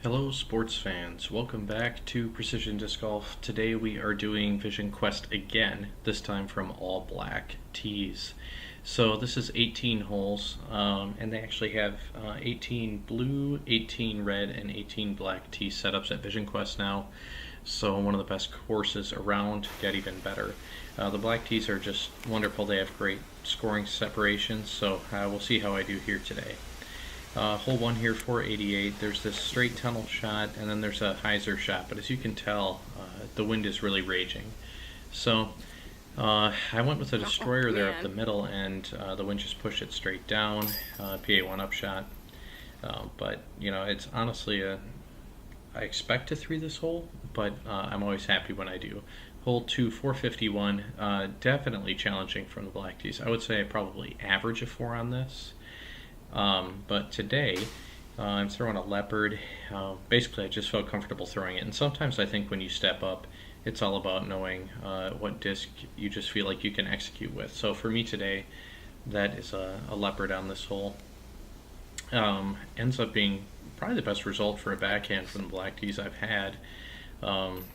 Hello sports fans, welcome back to Precision Disc Golf. Today we are doing VisionQuest again, this time from all black tees. So this is 18 holes, and they actually have 18 blue, 18 red, and 18 black tee setups at VisionQuest now. So one of the best courses around, get even better. The black tees are just wonderful, they have great scoring separations, so we'll see how I do here today. Hole 1 here, 488, there's this straight tunnel shot, and then there's a hyzer shot, but as you can tell, the wind is really raging. So I went with a destroyer there up the middle, and the wind just pushed it straight down, PA1 up shot. But, you know, it's honestly I expect to 3 this hole, but I'm always happy when I do. Hole 2, 451, definitely challenging from the black tees. I would say I probably average a 4 on this. But today I'm throwing a leopard. Basically I just felt comfortable throwing it, and sometimes I think when you step up it's all about knowing what disc you just feel like you can execute with. So for me today that is a leopard on this hole. Ends up being probably the best result for a backhand from the black tees I've had.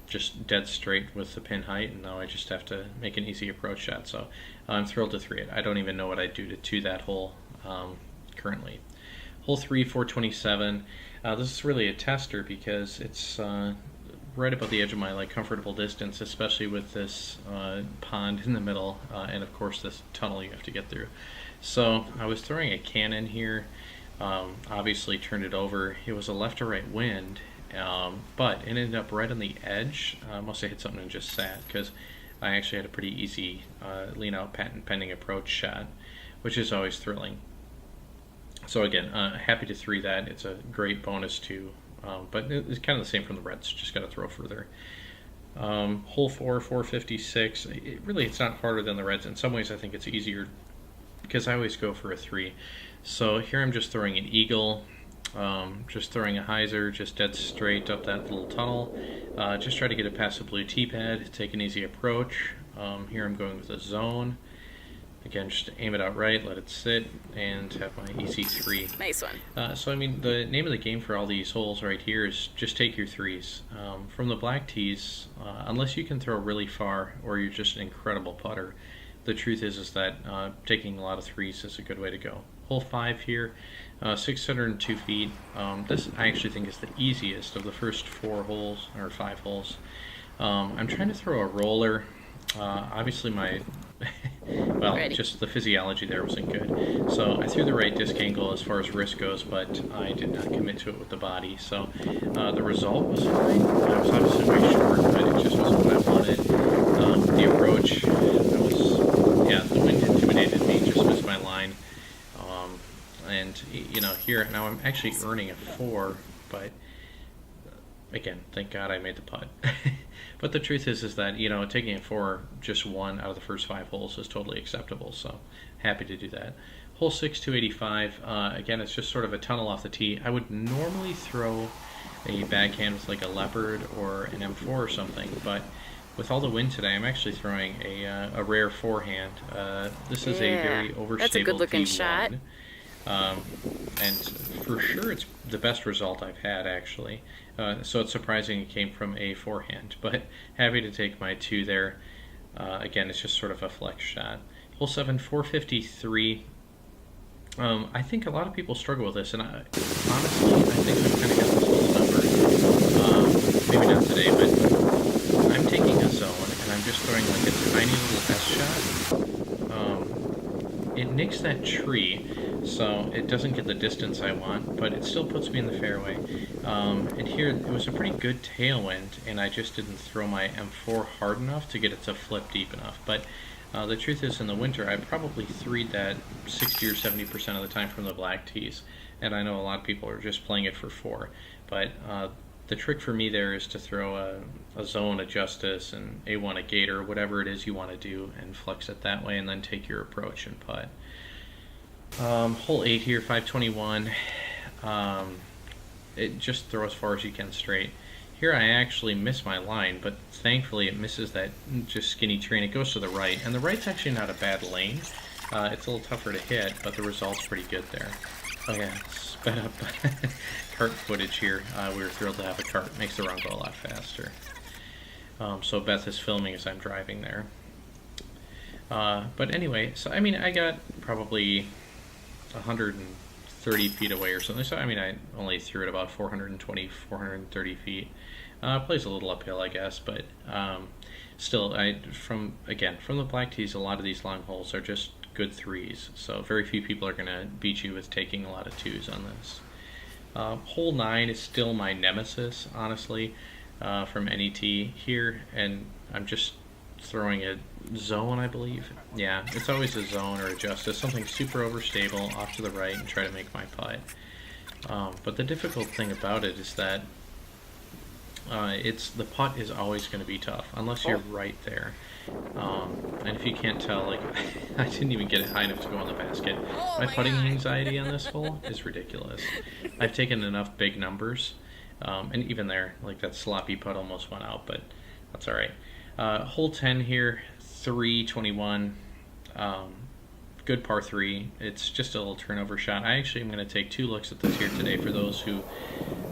Just dead straight with the pin height, and now I just have to make an easy approach shot. So I'm thrilled to 3 it. I don't even know what I'd do to 2 that hole currently. Hole 3, 427. This is really a tester because it's right about the edge of my comfortable distance, especially with this pond in the middle, and of course this tunnel you have to get through. So I was throwing a cannon here, obviously turned it over. It was a left to right wind, but it ended up right on the edge. Must have hit something and just sat, because I actually had a pretty easy lean out patent pending approach shot, which is always thrilling. So again, happy to 3 that. It's a great bonus too, but it's kind of the same from the reds, just got to throw further. Hole 4, 456, it's not harder than the reds. In some ways I think it's easier because I always go for a 3. So here I'm just throwing an eagle, just throwing a hyzer, just dead straight up that little tunnel. Just try to get it past the blue tee pad, take an easy approach. Here I'm going with a zone. Again, just aim it out right, let it sit, and have my easy 3. Nice one. So I mean, the name of the game for all these holes right here is just take your 3s. From the black tees, unless you can throw really far or you're just an incredible putter, the truth is that taking a lot of 3s is a good way to go. Hole 5 here, 602 feet. This I actually think is the easiest of the first 4 holes, or 5 holes. I'm trying to throw a roller. Obviously my just the physiology there wasn't good, so I threw the right disc angle as far as wrist goes, but I did not commit to it with the body. So the result was fine. I was obviously way short, but it just wasn't what I wanted. The approach, the wind intimidated me, just missed my line, and you know, here now I'm actually earning a 4, but again, thank God I made the putt. But the truth is that, you know, taking a 4, just 1 out of the first 5 holes is totally acceptable, so happy to do that. Hole 6, 285, again, it's just sort of a tunnel off the tee. I would normally throw a backhand with like a leopard or an M4 or something, but with all the wind today, I'm actually throwing a rare forehand. This is a very overstable That's a good looking D1. shot. And for sure it's the best result I've had, actually. So it's surprising it came from a forehand, but happy to take my 2 there. Again, it's just sort of a flex shot. Hole 7, 453. I think a lot of people struggle with this, and honestly, I think I've kind of got this little number. Maybe not today, but I'm taking a zone, and I'm just throwing like a tiny little S shot. It nicks that tree, so it doesn't get the distance I want, but it still puts me in the fairway. And here, it was a pretty good tailwind, and I just didn't throw my M4 hard enough to get it to flip deep enough. But the truth is, in the winter, I probably 3'd that 60 or 70% of the time from the black tees, and I know a lot of people are just playing it for 4. But the trick for me there is to throw a zone, a justice, and A1, a gator, whatever it is you want to do, and flex it that way, and then take your approach and putt. Hole 8 here, 521. It just throw as far as you can straight. Here I actually miss my line, but thankfully it misses that just skinny tree, and it goes to the right. And the right's actually not a bad lane. It's a little tougher to hit, but the result's pretty good there. Oh yeah, sped up cart footage here. We were thrilled to have a cart. Makes the run go a lot faster. So Beth is filming as I'm driving there. But anyway, so I mean, I got probably 130 feet away or something. So I mean, I only threw it about 420, 430 feet. Plays a little uphill, I guess, but still, from the black tees, a lot of these long holes are just good threes. So very few people are going to beat you with taking a lot of twos on this. Hole 9 is still my nemesis, honestly, from any tee here, and I'm just throwing a zone, I believe. Yeah, it's always a zone or a justice, something super overstable off to the right and try to make my putt. But the difficult thing about it is that the putt is always going to be tough unless you're right there. And if you can't tell, like I didn't even get it high enough to go on the basket. My putting anxiety on this hole is ridiculous. I've taken enough big numbers, and even there, like that sloppy putt almost went out, but that's all right. Hole 10 here, 321. Good par 3. It's just a little turnover shot. I actually am going to take 2 looks at this here today for those who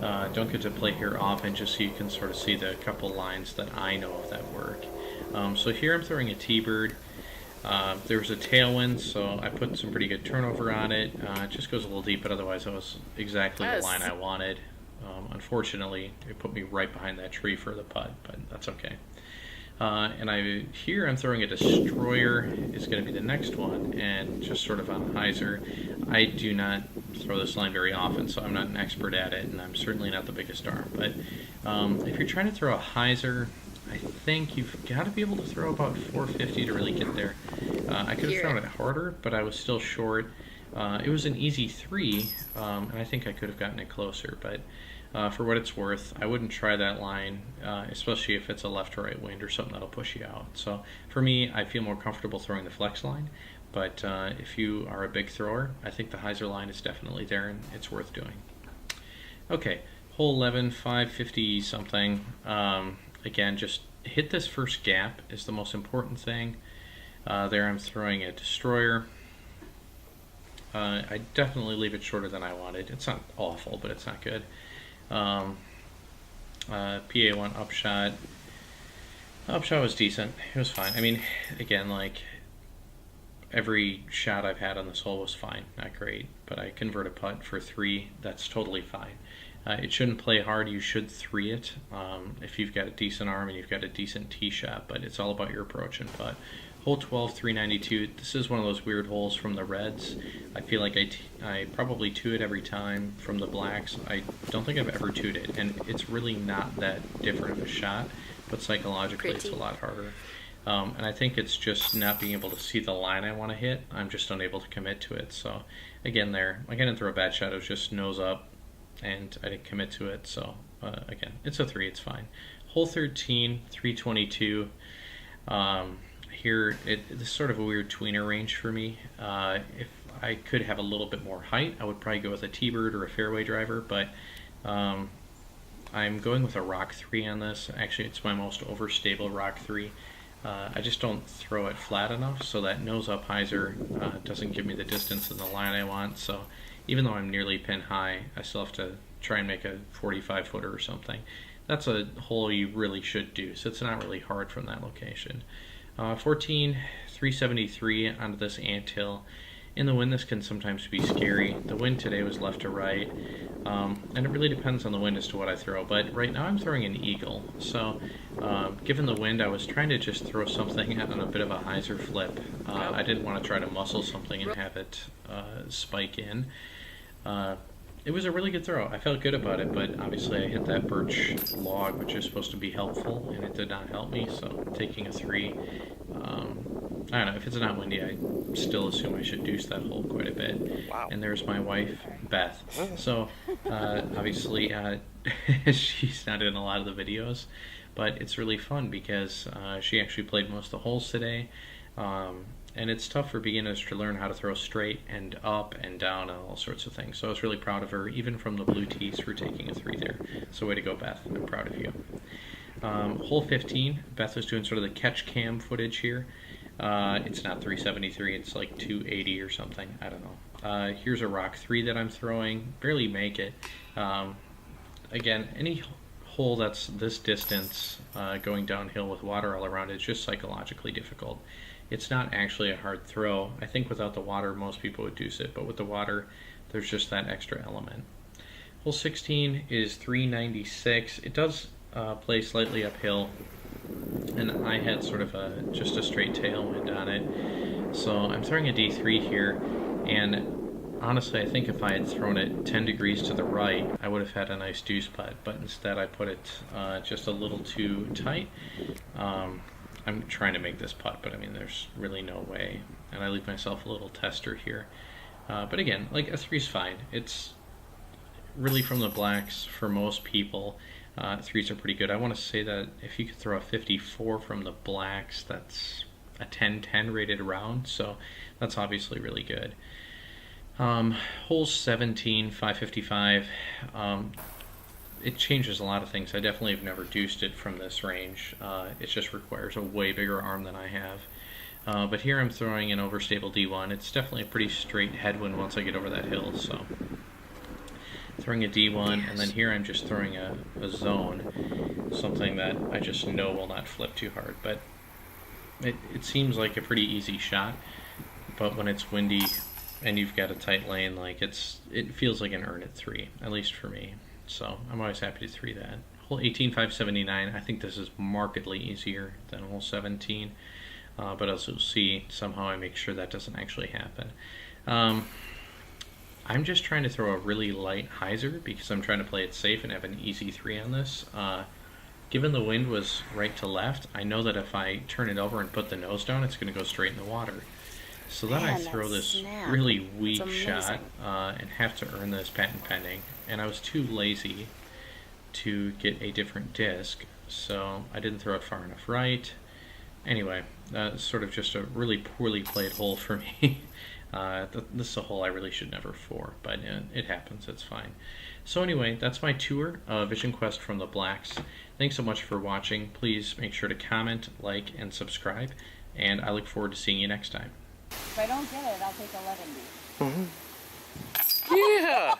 don't get to play here often, just so you can sort of see the couple lines that I know of that work. So here I'm throwing a T-bird. There was a tailwind, so I put some pretty good turnover on it. It just goes a little deep, but otherwise it was exactly the line I wanted. Unfortunately, it put me right behind that tree for the putt, but that's okay. And here I'm throwing a destroyer. Is going to be the next one, and just sort of on hyzer. I do not throw this line very often, so I'm not an expert at it, and I'm certainly not the biggest arm. But if you're trying to throw a hyzer, I think you've got to be able to throw about 450 to really get there. I could have thrown it harder, but I was still short. It was an easy 3, and I think I could have gotten it closer, but for what it's worth, I wouldn't try that line, especially if it's a left or right wind or something that'll push you out. So for me, I feel more comfortable throwing the flex line, but if you are a big thrower, I think the hyzer line is definitely there and it's worth doing. Okay, hole 11, 550 something. Again, just hit this first gap is the most important thing. There I'm throwing a destroyer. I definitely leave it shorter than I wanted. It's not awful, but it's not good. PA1 upshot. Upshot was decent. It was fine. I mean, again, like every shot I've had on this hole was fine, not great, but I convert a putt for 3. That's totally fine. It shouldn't play hard. You should 3 it if you've got a decent arm and you've got a decent tee shot, but it's all about your approach and putt. Hole 12, 392. This is one of those weird holes from the reds. I feel like I probably 2 it every time from the blacks. I don't think I've ever 2'd it, and it's really not that different of a shot, but psychologically it's a lot harder. And I think it's just not being able to see the line I want to hit. I'm just unable to commit to it. So again, there, I didn't throw a bad shot. It was just nose up, and I didn't commit to it. So again, it's a 3. It's fine. Hole 13, 322. Here, this is sort of a weird tweener range for me. If I could have a little bit more height, I would probably go with a T-bird or a fairway driver, but I'm going with a rock 3 on this. Actually, it's my most overstable rock 3. I just don't throw it flat enough, so that nose up hyzer doesn't give me the distance and the line I want. So even though I'm nearly pin high, I still have to try and make a 45 footer or something. That's a hole you really should do, so it's not really hard from that location. 14, 373 onto this anthill. In the wind, this can sometimes be scary. The wind today was left to right, and it really depends on the wind as to what I throw. But right now I'm throwing an eagle. So given the wind, I was trying to just throw something on a bit of a hyzer flip. I didn't want to try to muscle something and have it spike in. It was a really good throw. I felt good about it, but obviously I hit that birch log, which is supposed to be helpful, and it did not help me, so taking a 3. I don't know, if it's not windy, I still assume I should deuce that hole quite a bit. Wow. And there's my wife, Beth. So, obviously, she's not in a lot of the videos, but it's really fun because she actually played most of the holes today. And it's tough for beginners to learn how to throw straight and up and down and all sorts of things. So I was really proud of her, even from the blue tees, for taking a 3 there. So way to go, Beth. I'm proud of you. Hole 15, Beth was doing sort of the catch cam footage here. It's not 373, it's like 280 or something. I don't know. Here's a rock 3 that I'm throwing. Barely make it. Again, any hole that's this distance going downhill with water all around it is just psychologically difficult. It's not actually a hard throw. I think without the water, most people would deuce it, but with the water, there's just that extra element. Hole 16 is 396. It does play slightly uphill, and I had sort of just a straight tailwind on it. So I'm throwing a D3 here, and honestly, I think if I had thrown it 10 degrees to the right, I would have had a nice deuce putt, but instead I put it just a little too tight. I'm trying to make this putt, but I mean, there's really no way, and I leave myself a little tester here. But again, like a 3 is fine. It's really from the blacks for most people. 3s are pretty good. I want to say that if you could throw a 54 from the blacks, that's a 10-10 rated round, so that's obviously really good. Hole 17, 555. It changes a lot of things. I definitely have never deuced it from this range. It just requires a way bigger arm than I have. But here I'm throwing an overstable D1. It's definitely a pretty straight headwind once I get over that hill, so throwing a D1, and then here I'm just throwing a zone, something that I just know will not flip too hard. But it seems like a pretty easy shot, but when it's windy and you've got a tight lane, like it feels like an earn at 3, at least for me. So I'm always happy to 3 that. Hole 18, 579, I think this is markedly easier than hole 17, but as you'll see, somehow I make sure that doesn't actually happen. I'm just trying to throw a really light hyzer because I'm trying to play it safe and have an easy 3 on this. Given the wind was right to left, I know that if I turn it over and put the nose down, it's going to go straight in the water. So then I throw this really weak shot and have to earn this patent pending. And I was too lazy to get a different disc, so I didn't throw it far enough right. Anyway, that's sort of just a really poorly played hole for me. This is a hole I really should never for, but it happens, it's fine. So anyway, that's my tour of VisionQuest from the blacks. Thanks so much for watching. Please make sure to comment, like, and subscribe, and I look forward to seeing you next time. If I don't get it, I'll take 11 D. Yeah!